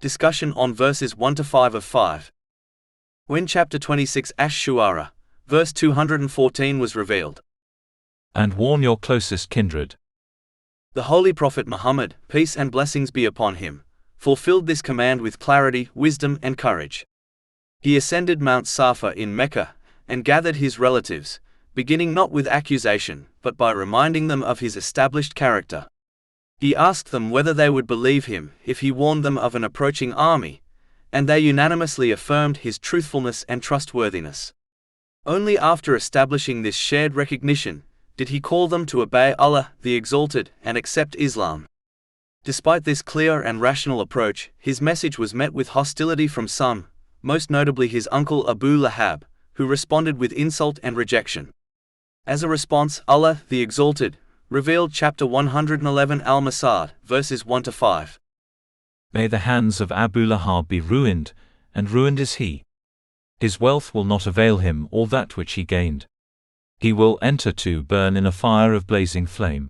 Discussion on verses 1 to 5 of 5. When chapter 26 Ash-Shu'ara, verse 214 was revealed. And warn your closest kindred. The Holy Prophet Muhammad, peace and blessings be upon him, fulfilled this command with clarity, wisdom and courage. He ascended Mount Safa in Mecca, and gathered his relatives, beginning not with accusation, but by reminding them of his established character. He asked them whether they would believe him if he warned them of an approaching army, and they unanimously affirmed his truthfulness and trustworthiness. Only after establishing this shared recognition did he call them to obey Allah, the Exalted, and accept Islam. Despite this clear and rational approach, his message was met with hostility from some, most notably his uncle Abu Lahab, who responded with insult and rejection. As a response, Allah, the Exalted, revealed chapter 111 Al-Masad, verses 1 to 5. May the hands of Abu Lahab be ruined, and ruined is he. His wealth will not avail him all that which he gained. He will enter to burn in a fire of blazing flame.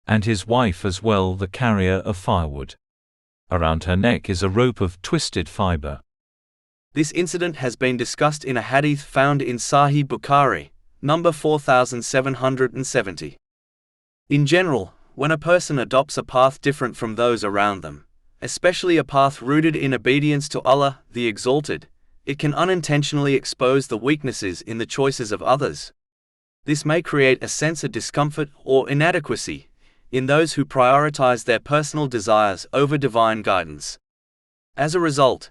And his wife as well, the carrier of firewood. Around her neck is a rope of twisted fiber. This incident has been discussed in a hadith found in Sahih Bukhari, number 4770. In general, when a person adopts a path different from those around them, especially a path rooted in obedience to Allah, the Exalted, it can unintentionally expose the weaknesses in the choices of others. This may create a sense of discomfort or inadequacy in those who prioritize their personal desires over divine guidance. As a result,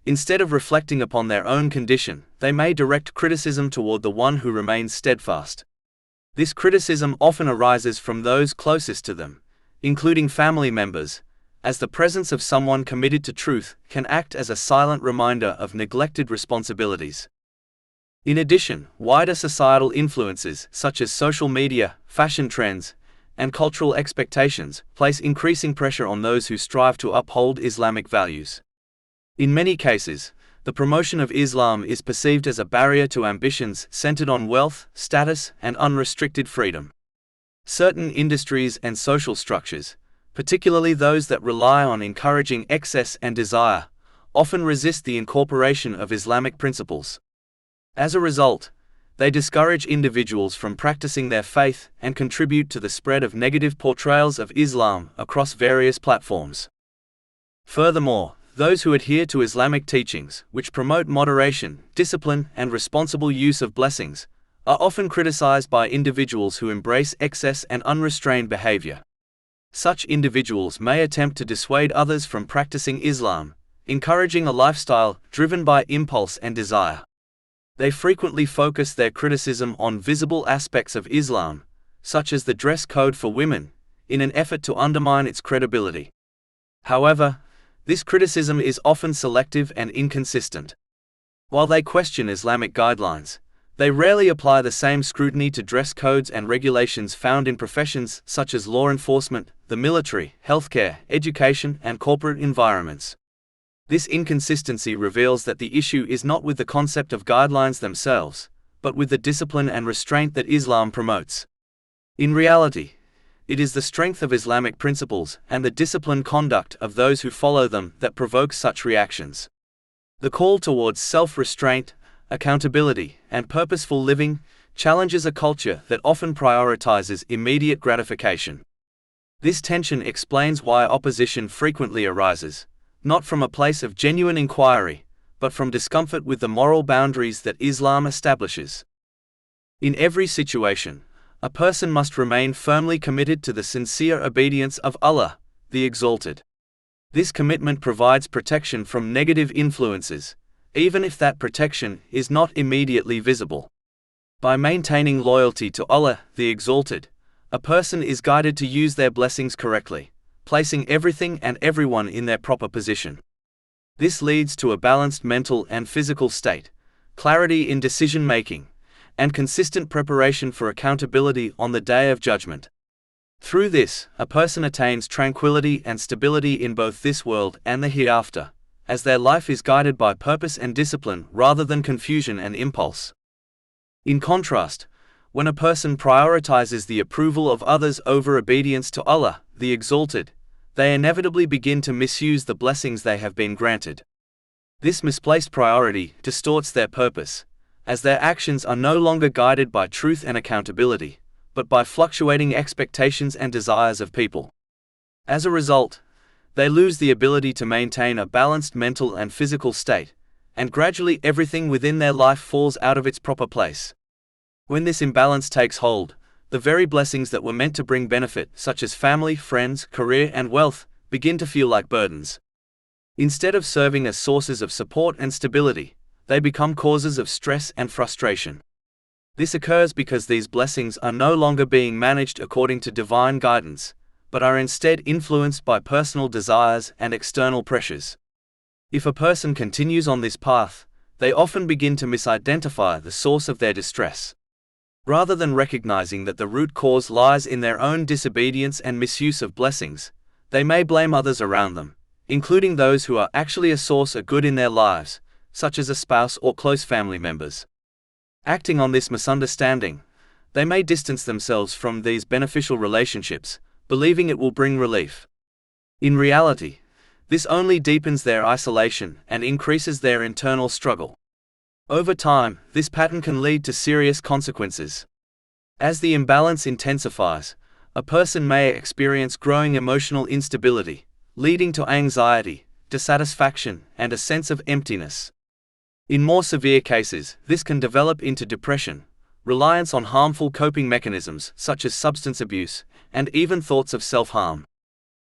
instead of reflecting upon their own condition, they may direct criticism toward the one who remains steadfast. This criticism often arises from those closest to them, including family members, as the presence of someone committed to truth can act as a silent reminder of neglected responsibilities. In addition, wider societal influences such as social media, fashion trends, and cultural expectations place increasing pressure on those who strive to uphold Islamic values. In many cases, the promotion of Islam is perceived as a barrier to ambitions centered on wealth, status, and unrestricted freedom. Certain industries and social structures, particularly those that rely on encouraging excess and desire, often resist the incorporation of Islamic principles. As a result, they discourage individuals from practicing their faith and contribute to the spread of negative portrayals of Islam across various platforms. Furthermore, those who adhere to Islamic teachings, which promote moderation, discipline, and responsible use of blessings, are often criticized by individuals who embrace excess and unrestrained behavior. Such individuals may attempt to dissuade others from practicing Islam, encouraging a lifestyle driven by impulse and desire. They frequently focus their criticism on visible aspects of Islam, such as the dress code for women, in an effort to undermine its credibility. However, this criticism is often selective and inconsistent. While they question Islamic guidelines, they rarely apply the same scrutiny to dress codes and regulations found in professions such as law enforcement, the military, healthcare, education, and corporate environments. This inconsistency reveals that the issue is not with the concept of guidelines themselves, but with the discipline and restraint that Islam promotes. In reality, it is the strength of Islamic principles and the disciplined conduct of those who follow them that provokes such reactions. The call towards self-restraint, accountability, and purposeful living challenges a culture that often prioritizes immediate gratification. This tension explains why opposition frequently arises, not from a place of genuine inquiry, but from discomfort with the moral boundaries that Islam establishes. In every situation, a person must remain firmly committed to the sincere obedience of Allah, the Exalted. This commitment provides protection from negative influences, even if that protection is not immediately visible. By maintaining loyalty to Allah, the Exalted, a person is guided to use their blessings correctly, placing everything and everyone in their proper position. This leads to a balanced mental and physical state, clarity in decision-making, and consistent preparation for accountability on the Day of Judgment. Through this, a person attains tranquility and stability in both this world and the hereafter, as their life is guided by purpose and discipline rather than confusion and impulse. In contrast, when a person prioritizes the approval of others over obedience to Allah, the Exalted, they inevitably begin to misuse the blessings they have been granted. This misplaced priority distorts their purpose, as their actions are no longer guided by truth and accountability, but by fluctuating expectations and desires of people. As a result, they lose the ability to maintain a balanced mental and physical state, and gradually everything within their life falls out of its proper place. When this imbalance takes hold, the very blessings that were meant to bring benefit, such as family, friends, career, and wealth, begin to feel like burdens. Instead of serving as sources of support and stability, they become causes of stress and frustration. This occurs because these blessings are no longer being managed according to divine guidance, but are instead influenced by personal desires and external pressures. If a person continues on this path, they often begin to misidentify the source of their distress. Rather than recognizing that the root cause lies in their own disobedience and misuse of blessings, they may blame others around them, including those who are actually a source of good in their lives, such as a spouse or close family members. Acting on this misunderstanding, they may distance themselves from these beneficial relationships, believing it will bring relief. In reality, this only deepens their isolation and increases their internal struggle. Over time, this pattern can lead to serious consequences. As the imbalance intensifies, a person may experience growing emotional instability, leading to anxiety, dissatisfaction, and a sense of emptiness. In more severe cases, this can develop into depression, reliance on harmful coping mechanisms such as substance abuse, and even thoughts of self-harm.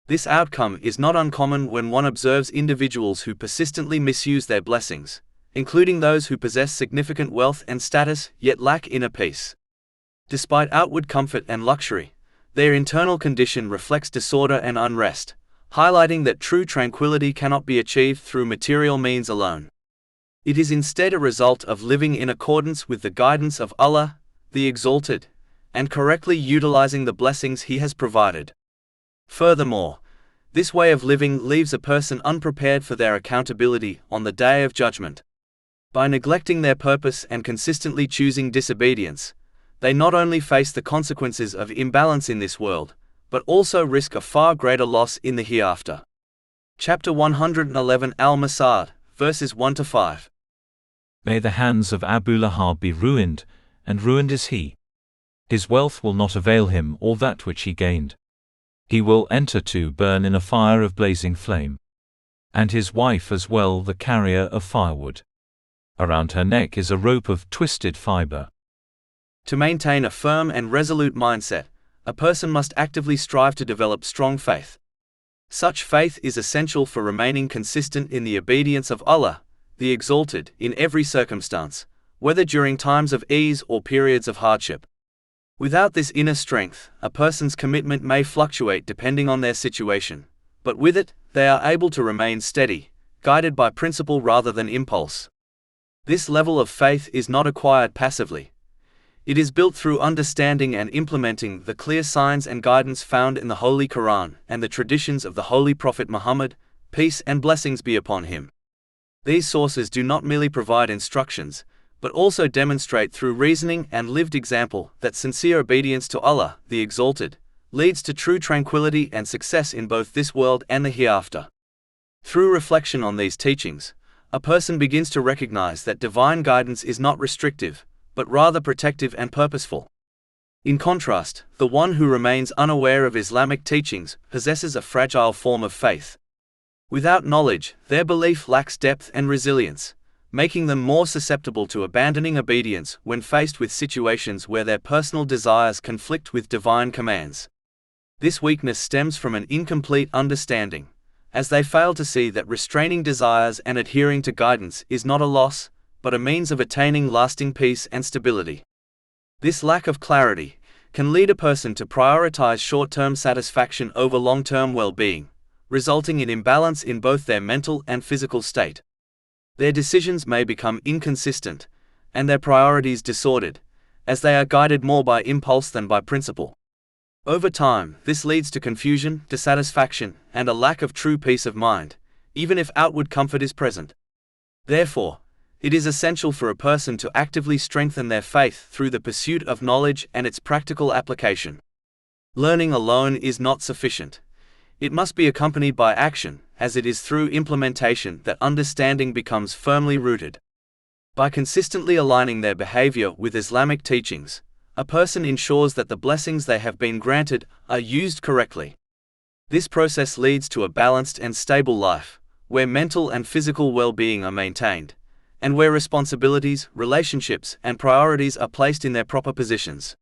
This outcome is not uncommon when one observes individuals who persistently misuse their blessings, including those who possess significant wealth and status yet lack inner peace. Despite outward comfort and luxury, their internal condition reflects disorder and unrest, highlighting that true tranquility cannot be achieved through material means alone. It is instead a result of living in accordance with the guidance of Allah, the Exalted, and correctly utilizing the blessings He has provided. Furthermore, this way of living leaves a person unprepared for their accountability on the Day of Judgment. By neglecting their purpose and consistently choosing disobedience, they not only face the consequences of imbalance in this world, but also risk a far greater loss in the hereafter. Chapter 111 Al-Masad, verses 1-5. May the hands of Abu Lahab be ruined, and ruined is he. His wealth will not avail him all that which he gained. He will enter to burn in a fire of blazing flame. And his wife as well, the carrier of firewood. Around her neck is a rope of twisted fiber. To maintain a firm and resolute mindset, a person must actively strive to develop strong faith. Such faith is essential for remaining consistent in the obedience of Allah, the Exalted, in every circumstance, whether during times of ease or periods of hardship. Without this inner strength, a person's commitment may fluctuate depending on their situation, but with it, they are able to remain steady, guided by principle rather than impulse. This level of faith is not acquired passively. It is built through understanding and implementing the clear signs and guidance found in the Holy Quran and the traditions of the Holy Prophet Muhammad, peace and blessings be upon him. These sources do not merely provide instructions, but also demonstrate through reasoning and lived example that sincere obedience to Allah, the Exalted, leads to true tranquility and success in both this world and the hereafter. Through reflection on these teachings, a person begins to recognize that divine guidance is not restrictive, but rather protective and purposeful. In contrast, the one who remains unaware of Islamic teachings possesses a fragile form of faith. Without knowledge, their belief lacks depth and resilience, making them more susceptible to abandoning obedience when faced with situations where their personal desires conflict with divine commands. This weakness stems from an incomplete understanding, as they fail to see that restraining desires and adhering to guidance is not a loss, but a means of attaining lasting peace and stability. This lack of clarity can lead a person to prioritize short-term satisfaction over long-term well-being, resulting in imbalance in both their mental and physical state. Their decisions may become inconsistent, and their priorities disordered, as they are guided more by impulse than by principle. Over time, this leads to confusion, dissatisfaction, and a lack of true peace of mind, even if outward comfort is present. Therefore, it is essential for a person to actively strengthen their faith through the pursuit of knowledge and its practical application. Learning alone is not sufficient. It must be accompanied by action, as it is through implementation that understanding becomes firmly rooted. By consistently aligning their behavior with Islamic teachings, a person ensures that the blessings they have been granted are used correctly. This process leads to a balanced and stable life, where mental and physical well-being are maintained, and where responsibilities, relationships, and priorities are placed in their proper positions.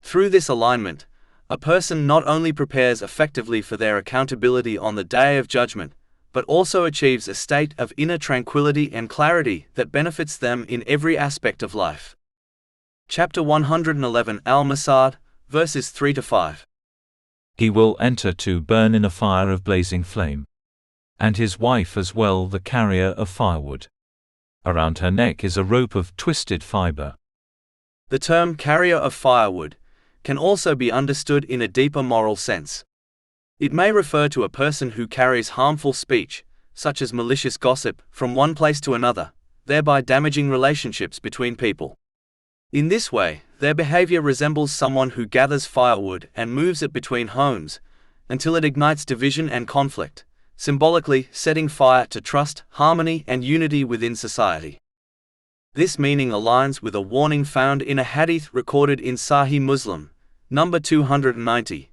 Through this alignment, a person not only prepares effectively for their accountability on the Day of Judgment, but also achieves a state of inner tranquility and clarity that benefits them in every aspect of life. Chapter 111 Al-Masad, verses 3-5. He will enter to burn in a fire of blazing flame. And his wife as well, the carrier of firewood. Around her neck is a rope of twisted fiber. The term carrier of firewood can also be understood in a deeper moral sense. It may refer to a person who carries harmful speech, such as malicious gossip, from one place to another, thereby damaging relationships between people. In this way, their behavior resembles someone who gathers firewood and moves it between homes, until it ignites division and conflict, symbolically setting fire to trust, harmony, and unity within society. This meaning aligns with a warning found in a hadith recorded in Sahih Muslim, number 290,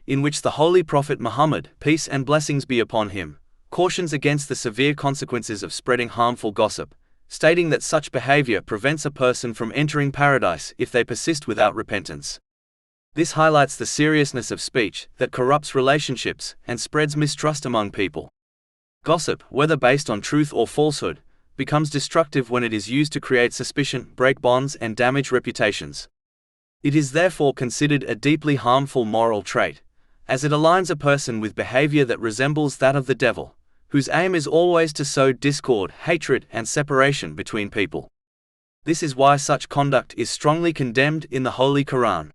in which the Holy Prophet Muhammad, peace and blessings be upon him, cautions against the severe consequences of spreading harmful gossip, stating that such behavior prevents a person from entering paradise if they persist without repentance. This highlights the seriousness of speech that corrupts relationships and spreads mistrust among people. Gossip, whether based on truth or falsehood, becomes destructive when it is used to create suspicion, break bonds, and damage reputations. It is therefore considered a deeply harmful moral trait, as it aligns a person with behavior that resembles that of the devil, whose aim is always to sow discord, hatred, and separation between people. This is why such conduct is strongly condemned in the Holy Quran.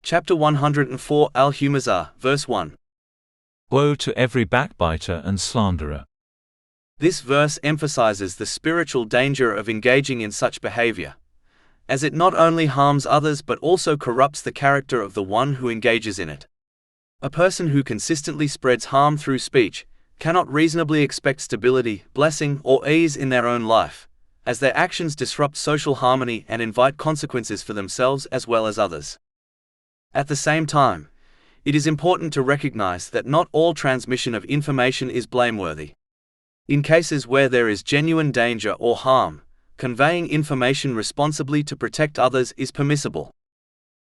Chapter 104 Al-Humazah, verse 1. Woe to every backbiter and slanderer. This verse emphasizes the spiritual danger of engaging in such behavior, as it not only harms others but also corrupts the character of the one who engages in it. A person who consistently spreads harm through speech cannot reasonably expect stability, blessing, or ease in their own life, as their actions disrupt social harmony and invite consequences for themselves as well as others. At the same time, it is important to recognize that not all transmission of information is blameworthy. In cases where there is genuine danger or harm, conveying information responsibly to protect others is permissible.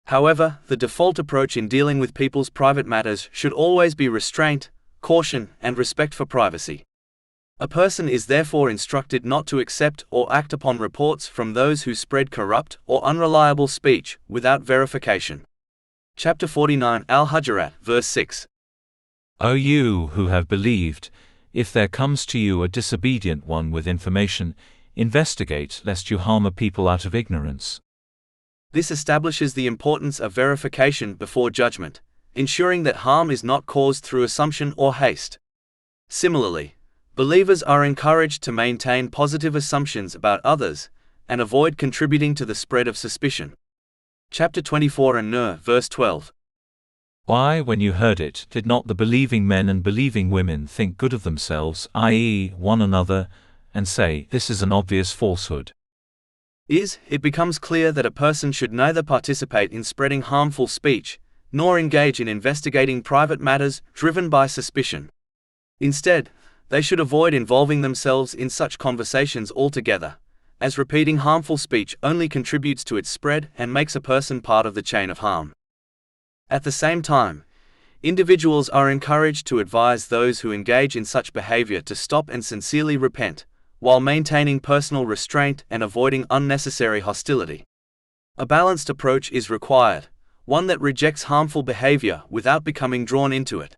However, the default approach in dealing with people's private matters should always be restraint, caution, and respect for privacy. A person is therefore instructed not to accept or act upon reports from those who spread corrupt or unreliable speech without verification. Chapter 49 Al-Hujurat, verse 6. O you who have believed, if there comes to you a disobedient one with information, investigate lest you harm a people out of ignorance. This establishes the importance of verification before judgment, ensuring that harm is not caused through assumption or haste. Similarly, believers are encouraged to maintain positive assumptions about others and avoid contributing to the spread of suspicion. Chapter 24 An-Nur, verse 12. Why, when you heard it, did not the believing men and believing women think good of themselves, i.e., one another, and say, this is an obvious falsehood? It becomes clear that a person should neither participate in spreading harmful speech, nor engage in investigating private matters driven by suspicion. Instead, they should avoid involving themselves in such conversations altogether, as repeating harmful speech only contributes to its spread and makes a person part of the chain of harm. At the same time, individuals are encouraged to advise those who engage in such behavior to stop and sincerely repent, while maintaining personal restraint and avoiding unnecessary hostility. A balanced approach is required, one that rejects harmful behavior without becoming drawn into it.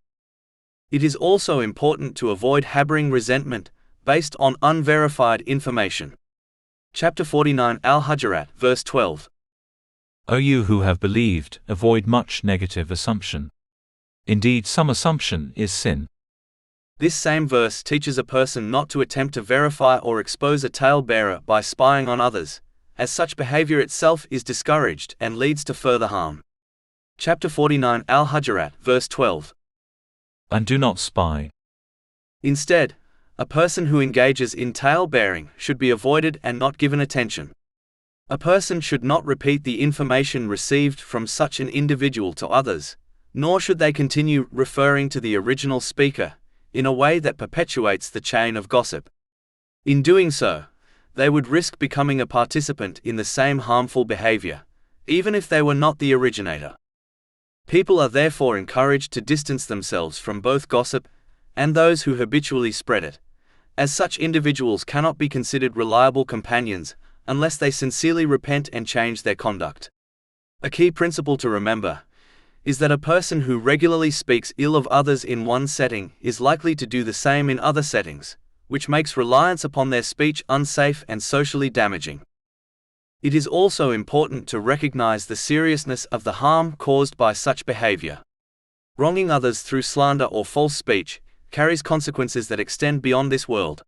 It is also important to avoid harboring resentment based on unverified information. Chapter 49 Al-Hujurat, verse 12. O you who have believed, avoid much negative assumption. Indeed, some assumption is sin. This same verse teaches a person not to attempt to verify or expose a tale-bearer by spying on others, as such behavior itself is discouraged and leads to further harm. Chapter 49 Al-Hujurat, verse 12. and do not spy. Instead, a person who engages in tale-bearing should be avoided and not given attention. A person should not repeat the information received from such an individual to others, nor should they continue referring to the original speaker in a way that perpetuates the chain of gossip. In doing so, they would risk becoming a participant in the same harmful behavior, even if they were not the originator. People are therefore encouraged to distance themselves from both gossip and those who habitually spread it, as such individuals cannot be considered reliable companions unless they sincerely repent and change their conduct. A key principle to remember is that a person who regularly speaks ill of others in one setting is likely to do the same in other settings, which makes reliance upon their speech unsafe and socially damaging. It is also important to recognize the seriousness of the harm caused by such behavior. Wronging others through slander or false speech carries consequences that extend beyond this world.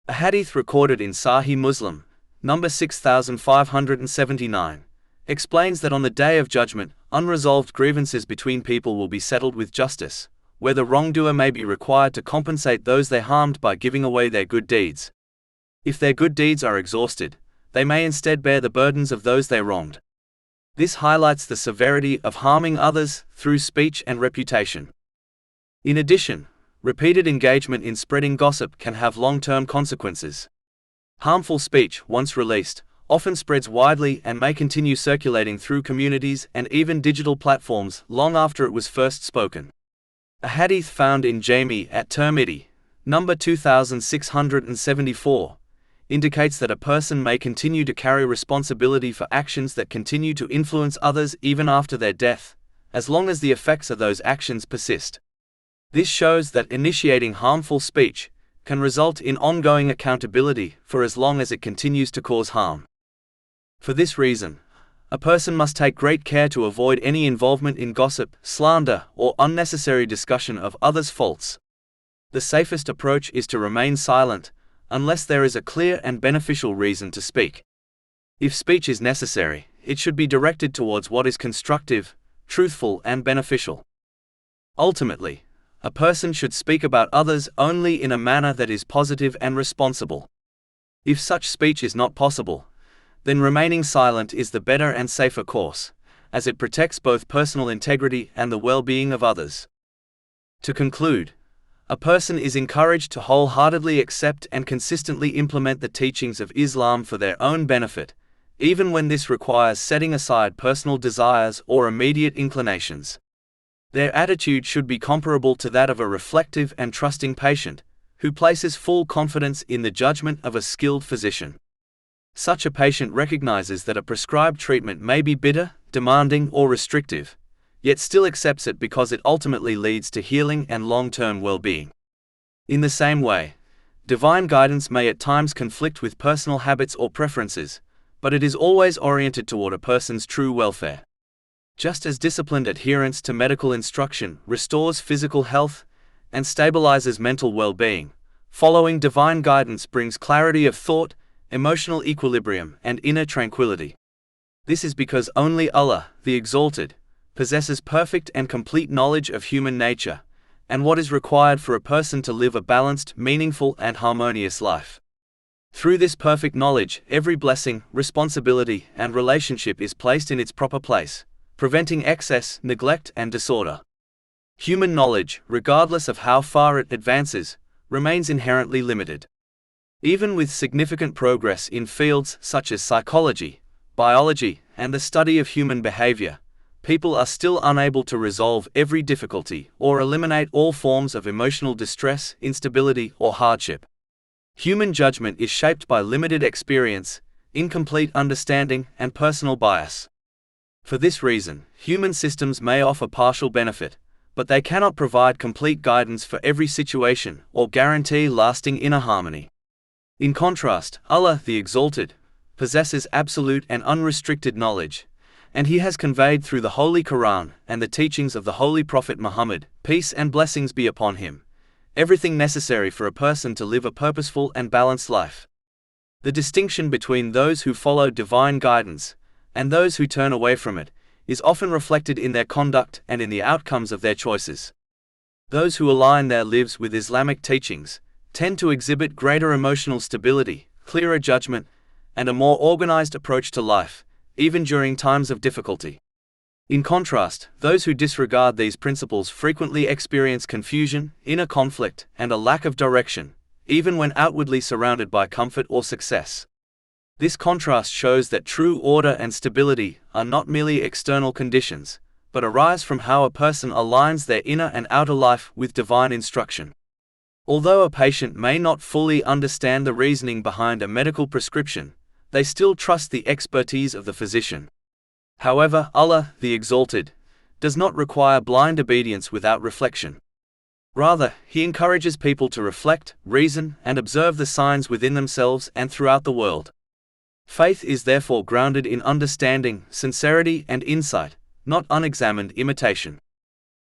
A hadith recorded in Sahih Muslim, number 6579, explains that on the Day of Judgment, unresolved grievances between people will be settled with justice, where the wrongdoer may be required to compensate those they harmed by giving away their good deeds. If their good deeds are exhausted, they may instead bear the burdens of those they wronged. This highlights the severity of harming others through speech and reputation. In addition, repeated engagement in spreading gossip can have long-term consequences. Harmful speech, once released, often spreads widely and may continue circulating through communities and even digital platforms long after it was first spoken. A hadith found in Jami at-Tirmidhi, number 2674, indicates that a person may continue to carry responsibility for actions that continue to influence others even after their death, as long as the effects of those actions persist. This shows that initiating harmful speech can result in ongoing accountability for as long as it continues to cause harm. For this reason, a person must take great care to avoid any involvement in gossip, slander, or unnecessary discussion of others' faults. The safest approach is to remain silent, unless there is a clear and beneficial reason to speak. If speech is necessary, it should be directed towards what is constructive, truthful, and beneficial. Ultimately, a person should speak about others only in a manner that is positive and responsible. If such speech is not possible, then remaining silent is the better and safer course, as it protects both personal integrity and the well-being of others. To conclude, a person is encouraged to wholeheartedly accept and consistently implement the teachings of Islam for their own benefit, even when this requires setting aside personal desires or immediate inclinations. Their attitude should be comparable to that of a reflective and trusting patient, who places full confidence in the judgment of a skilled physician. Such a patient recognizes that a prescribed treatment may be bitter, demanding, or restrictive, yet still accepts it because it ultimately leads to healing and long-term well-being. In the same way, divine guidance may at times conflict with personal habits or preferences, but it is always oriented toward a person's true welfare. Just as disciplined adherence to medical instruction restores physical health and stabilizes mental well-being, following divine guidance brings clarity of thought, emotional equilibrium, and inner tranquility. This is because only Allah, the Exalted, possesses perfect and complete knowledge of human nature, and what is required for a person to live a balanced, meaningful, and harmonious life. Through this perfect knowledge, every blessing, responsibility, and relationship is placed in its proper place, preventing excess, neglect, and disorder. Human knowledge, regardless of how far it advances, remains inherently limited. Even with significant progress in fields such as psychology, biology, and the study of human behavior, people are still unable to resolve every difficulty or eliminate all forms of emotional distress, instability, or hardship. Human judgment is shaped by limited experience, incomplete understanding, and personal bias. For this reason, human systems may offer partial benefit, but they cannot provide complete guidance for every situation or guarantee lasting inner harmony. In contrast, Allah, the Exalted, possesses absolute and unrestricted knowledge, and He has conveyed through the Holy Quran and the teachings of the Holy Prophet Muhammad, peace and blessings be upon him, everything necessary for a person to live a purposeful and balanced life. The distinction between those who follow divine guidance and those who turn away from it is often reflected in their conduct and in the outcomes of their choices. Those who align their lives with Islamic teachings tend to exhibit greater emotional stability, clearer judgment, and a more organized approach to life, even during times of difficulty. In contrast, those who disregard these principles frequently experience confusion, inner conflict, and a lack of direction, even when outwardly surrounded by comfort or success. This contrast shows that true order and stability are not merely external conditions, but arise from how a person aligns their inner and outer life with divine instruction. Although a patient may not fully understand the reasoning behind a medical prescription, they still trust the expertise of the physician. However, Allah, the Exalted, does not require blind obedience without reflection. Rather, He encourages people to reflect, reason, and observe the signs within themselves and throughout the world. Faith is therefore grounded in understanding, sincerity, and insight, not unexamined imitation.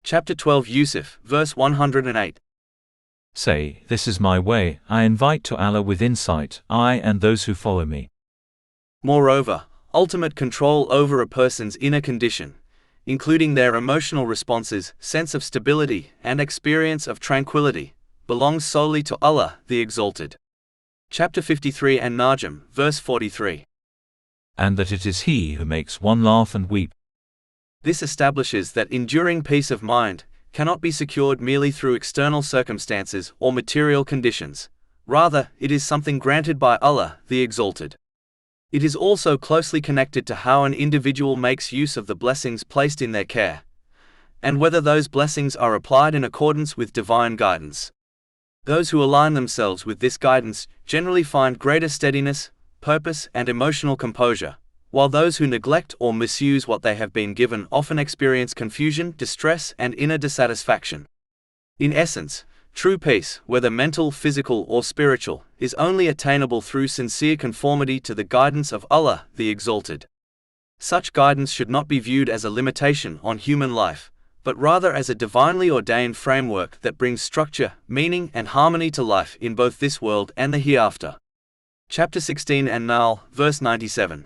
Chapter 12 Yusuf, verse 108. Say, this is my way, I invite to Allah with insight, I and those who follow me. Moreover, ultimate control over a person's inner condition, including their emotional responses, sense of stability, and experience of tranquility, belongs solely to Allah, the Exalted. Chapter 53 and Najm, verse 43. And that it is He who makes one laugh and weep. This establishes that enduring peace of mind cannot be secured merely through external circumstances or material conditions. Rather, it is something granted by Allah, the Exalted. It is also closely connected to how an individual makes use of the blessings placed in their care, and whether those blessings are applied in accordance with divine guidance. Those who align themselves with this guidance generally find greater steadiness, purpose, and emotional composure, while those who neglect or misuse what they have been given often experience confusion, distress, and inner dissatisfaction. In essence, true peace, whether mental, physical, or spiritual, is only attainable through sincere conformity to the guidance of Allah, the Exalted. Such guidance should not be viewed as a limitation on human life, but rather as a divinely ordained framework that brings structure, meaning, and harmony to life in both this world and the hereafter. Chapter 16 and Nahl, verse 97.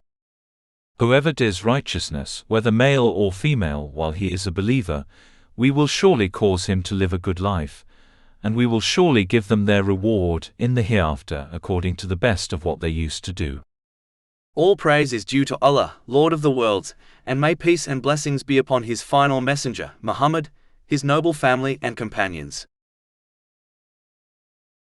Whoever does righteousness, whether male or female, while he is a believer, we will surely cause him to live a good life, and we will surely give them their reward in the hereafter according to the best of what they used to do. All praise is due to Allah, Lord of the worlds, and may peace and blessings be upon His final messenger, Muhammad, his noble family and companions.